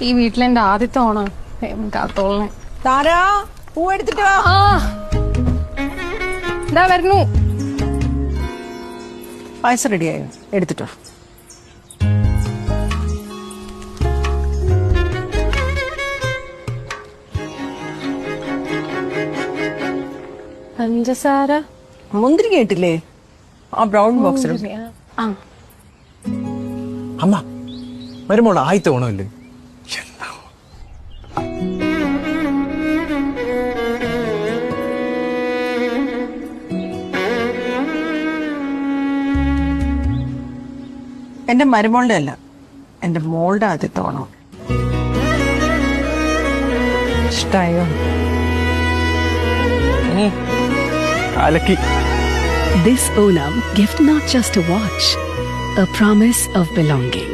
ഈ വീട്ടിലെന്റെ ആദ്യത്തെ ഓണം കാത്തോളനെ. താരാ പൂ എടുത്തിട്ട് വാ. ഇതാ വരുന്നു. പായസം റെഡിയായോ? എടുത്തിട്ടോ. പഞ്ചസാര മുന്തിരി കേട്ടില്ലേ? ആ ബ്രൗൺ ബോക്സിൽ. അമ്മ വരുമ്പോൾ ആദ്യത്തെ ഓണമല്ലേ? എന്റെ മരുമോളുടെ അല്ല, എന്റെ മോളുടെ ആദ്യത്തെ ഓണം. ഇഷ്ടായോ? അലക്കി. This Onam, gift not just a watch, a promise of belonging.